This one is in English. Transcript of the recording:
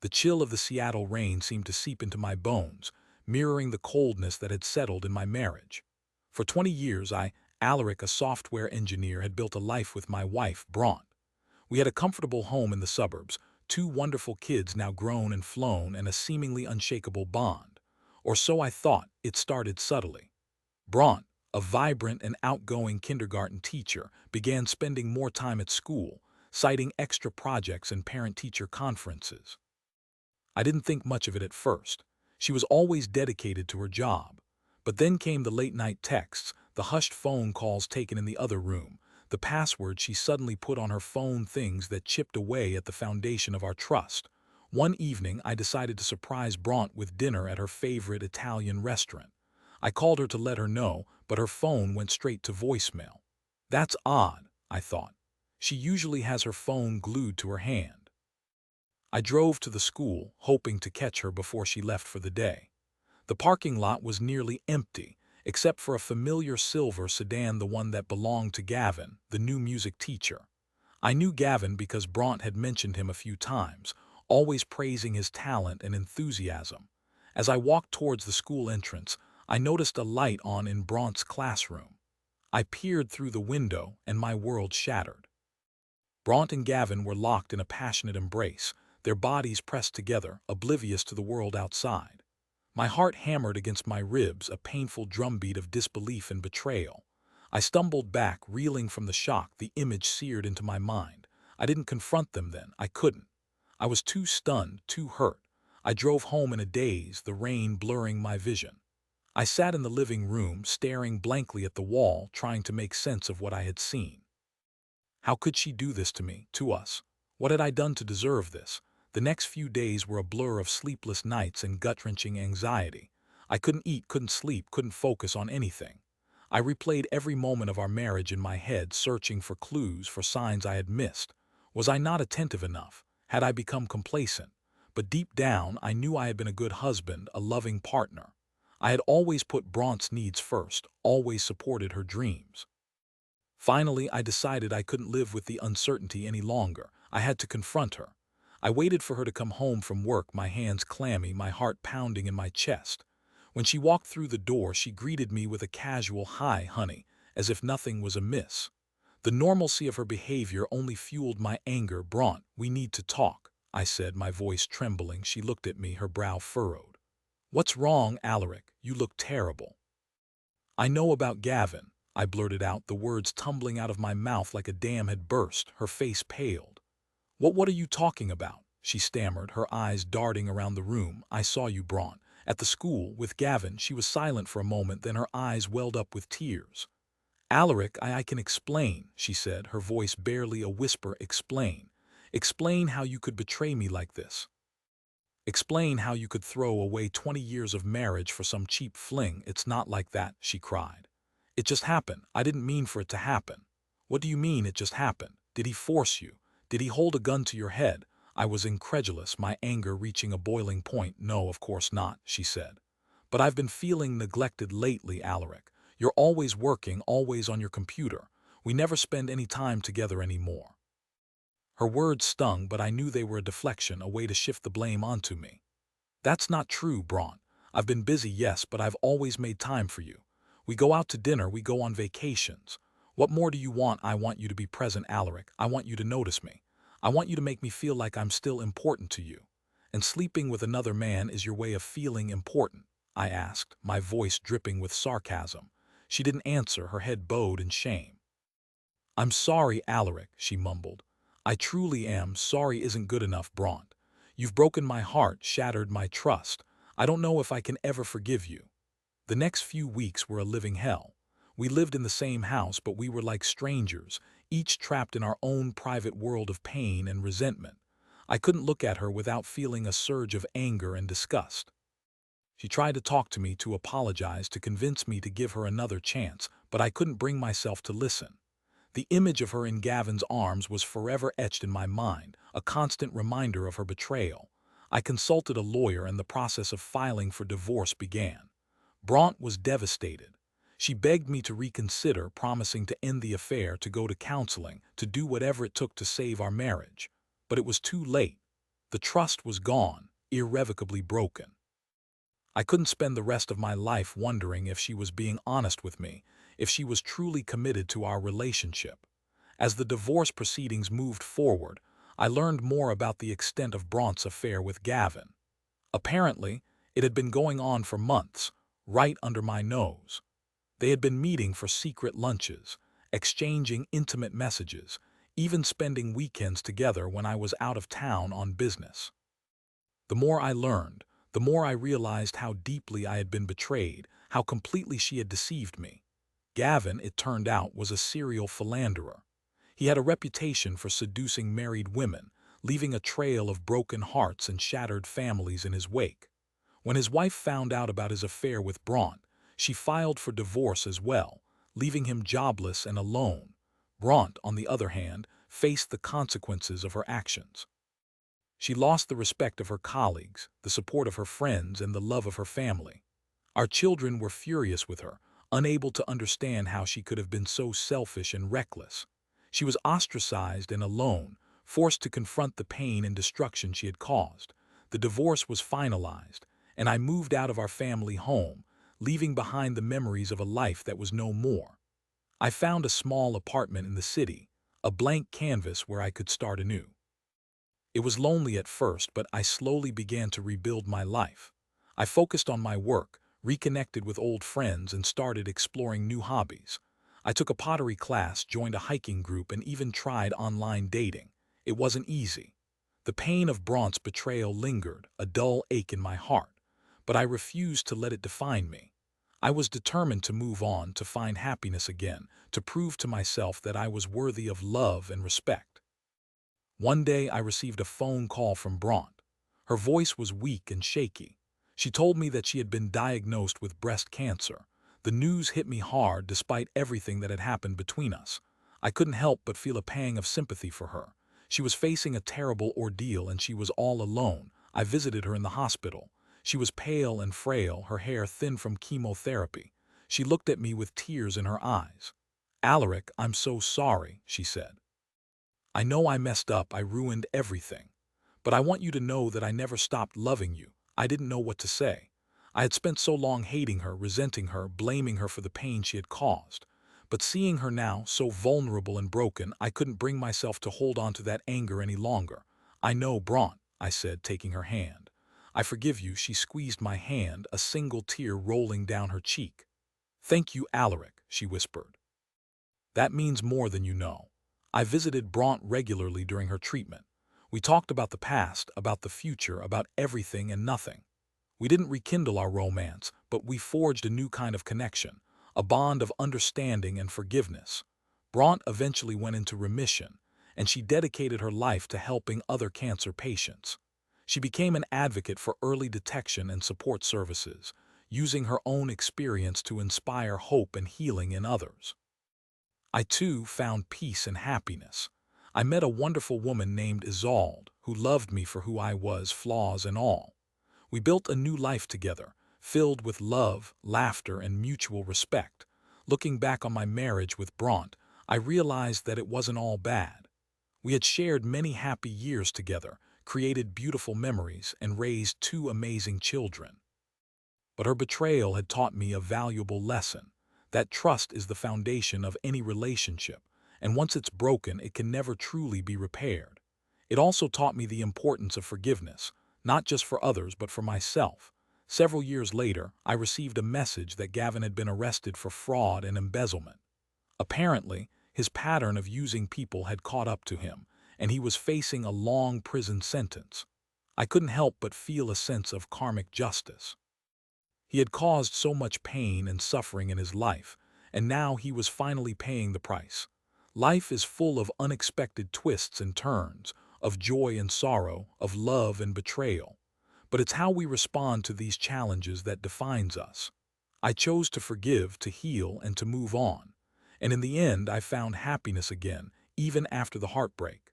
The chill of the Seattle rain seemed to seep into my bones, mirroring the coldness that had settled in my marriage. For 20 years, Alaric, a software engineer, had built a life with my wife, Bronte. We had a comfortable home in the suburbs, two wonderful kids now grown and flown, and a seemingly unshakable bond. Or so I thought. It started subtly. Bronte, a vibrant and outgoing kindergarten teacher, began spending more time at school, citing extra projects and parent-teacher conferences. I didn't think much of it at first. She was always dedicated to her job. But then came the late-night texts, the hushed phone calls taken in the other room, the password she suddenly put on her phone, things that chipped away at the foundation of our trust. One evening, I decided to surprise Bronte with dinner at her favorite Italian restaurant. I called her to let her know, but her phone went straight to voicemail. That's odd, I thought. She usually has her phone glued to her hand. I drove to the school, hoping to catch her before she left for the day. The parking lot was nearly empty, except for a familiar silver sedan, the one that belonged to Gavin, the new music teacher. I knew Gavin because Bronte had mentioned him a few times, always praising his talent and enthusiasm. As I walked towards the school entrance, I noticed a light on in Bronte's classroom. I peered through the window, and my world shattered. Bronte and Gavin were locked in a passionate embrace, their bodies pressed together, oblivious to the world outside. My heart hammered against my ribs, a painful drumbeat of disbelief and betrayal. I stumbled back, reeling from the shock, the image seared into my mind. I didn't confront them then. I couldn't. I was too stunned, too hurt. I drove home in a daze, the rain blurring my vision. I sat in the living room, staring blankly at the wall, trying to make sense of what I had seen. How could she do this to me, to us? What had I done to deserve this? The next few days were a blur of sleepless nights and gut-wrenching anxiety. I couldn't eat, couldn't sleep, couldn't focus on anything. I replayed every moment of our marriage in my head, searching for clues, for signs I had missed. Was I not attentive enough? Had I become complacent? But deep down, I knew I had been a good husband, a loving partner. I had always put Bronte's needs first, always supported her dreams. Finally, I decided I couldn't live with the uncertainty any longer. I had to confront her. I waited for her to come home from work, my hands clammy, my heart pounding in my chest. When she walked through the door, she greeted me with a casual "Hi, honey," as if nothing was amiss. The normalcy of her behavior only fueled my anger. "Bronte, we need to talk," I said, my voice trembling. She looked at me, her brow furrowed. "What's wrong, Alaric? You look terrible." "I know about Gavin," I blurted out, the words tumbling out of my mouth like a dam had burst. Her face paled. What are you talking about?" she stammered, her eyes darting around the room. "I saw you, Bronte, at the school, with Gavin." She was silent for a moment, then her eyes welled up with tears. "Alaric, I can explain," she said, her voice barely a whisper. "Explain. Explain how you could betray me like this. Explain how you could throw away 20 years of marriage for some cheap fling." "It's not like that," she cried. "It just happened. I didn't mean for it to happen." "What do you mean, it just happened? Did he force you? Did he hold a gun to your head?" I was incredulous, my anger reaching a boiling point. "No, of course not," she said. "But I've been feeling neglected lately, Alaric. You're always working, always on your computer. We never spend any time together anymore." Her words stung, but I knew they were a deflection, a way to shift the blame onto me. "That's not true, Bronte. I've been busy, yes, but I've always made time for you. We go out to dinner, we go on vacations. What more do you want?" "I want you to be present, Alaric. I want you to notice me. I want you to make me feel like I'm still important to you." "And sleeping with another man is your way of feeling important?" I asked, my voice dripping with sarcasm. She didn't answer, her head bowed in shame. "I'm sorry, Alaric," she mumbled. "I truly am. Sorry isn't good enough, Bronte. You've broken my heart, shattered my trust. I don't know if I can ever forgive you." The next few weeks were a living hell. We lived in the same house, but we were like strangers, each trapped in our own private world of pain and resentment. I couldn't look at her without feeling a surge of anger and disgust. She tried to talk to me, to apologize, to convince me to give her another chance, but I couldn't bring myself to listen. The image of her in Gavin's arms was forever etched in my mind, a constant reminder of her betrayal. I consulted a lawyer, and the process of filing for divorce began. Bronte was devastated. She begged me to reconsider, promising to end the affair, to go to counseling, to do whatever it took to save our marriage. But it was too late. The trust was gone, irrevocably broken. I couldn't spend the rest of my life wondering if she was being honest with me, if she was truly committed to our relationship. As the divorce proceedings moved forward, I learned more about the extent of Bronte's affair with Gavin. Apparently, it had been going on for months, right under my nose. They had been meeting for secret lunches, exchanging intimate messages, even spending weekends together when I was out of town on business. The more I learned, the more I realized how deeply I had been betrayed, how completely she had deceived me. Gavin, it turned out, was a serial philanderer. He had a reputation for seducing married women, leaving a trail of broken hearts and shattered families in his wake. When his wife found out about his affair with Bronte, she filed for divorce as well, leaving him jobless and alone. Bronte, on the other hand, faced the consequences of her actions. She lost the respect of her colleagues, the support of her friends, and the love of her family. Our children were furious with her, unable to understand how she could have been so selfish and reckless. She was ostracized and alone, forced to confront the pain and destruction she had caused. The divorce was finalized, and I moved out of our family home, leaving behind the memories of a life that was no more. I found a small apartment in the city, a blank canvas where I could start anew. It was lonely at first, but I slowly began to rebuild my life. I focused on my work, reconnected with old friends, and started exploring new hobbies. I took a pottery class, joined a hiking group, and even tried online dating. It wasn't easy. The pain of Bronte's betrayal lingered, a dull ache in my heart, but I refused to let it define me. I was determined to move on, to find happiness again, to prove to myself that I was worthy of love and respect. One day I received a phone call from Bronte. Her voice was weak and shaky. She told me that she had been diagnosed with breast cancer. The news hit me hard despite everything that had happened between us. I couldn't help but feel a pang of sympathy for her. She was facing a terrible ordeal and she was all alone. I visited her in the hospital. She was pale and frail, her hair thin from chemotherapy. She looked at me with tears in her eyes. "Alaric, I'm so sorry," she said. "I know I messed up, I ruined everything. But I want you to know that I never stopped loving you." I didn't know what to say. I had spent so long hating her, resenting her, blaming her for the pain she had caused. But seeing her now, so vulnerable and broken, I couldn't bring myself to hold on to that anger any longer. "I know, Bronte," I said, taking her hand. "I forgive you." She squeezed my hand, a single tear rolling down her cheek. "Thank you, Alaric," she whispered. "That means more than you know." I visited Bronte regularly during her treatment. We talked about the past, about the future, about everything and nothing. We didn't rekindle our romance, but we forged a new kind of connection, a bond of understanding and forgiveness. Bronte eventually went into remission, and she dedicated her life to helping other cancer patients. She became an advocate for early detection and support services, using her own experience to inspire hope and healing in others. I too found peace and happiness. I met a wonderful woman named Isolde, who loved me for who I was, flaws and all. We built a new life together, filled with love, laughter, and mutual respect. Looking back on my marriage with Bronte, I realized that it wasn't all bad. We had shared many happy years together, created beautiful memories, and raised two amazing children. But her betrayal had taught me a valuable lesson: that trust is the foundation of any relationship, and once it's broken, it can never truly be repaired. It also taught me the importance of forgiveness, not just for others but for myself. Several years later, I received a message that Gavin had been arrested for fraud and embezzlement. Apparently, his pattern of using people had caught up to him, and he was facing a long prison sentence. I couldn't help but feel a sense of karmic justice. He had caused so much pain and suffering in his life, and now he was finally paying the price. Life is full of unexpected twists and turns, of joy and sorrow, of love and betrayal. But it's how we respond to these challenges that defines us. I chose to forgive, to heal, and to move on. And in the end, I found happiness again, even after the heartbreak.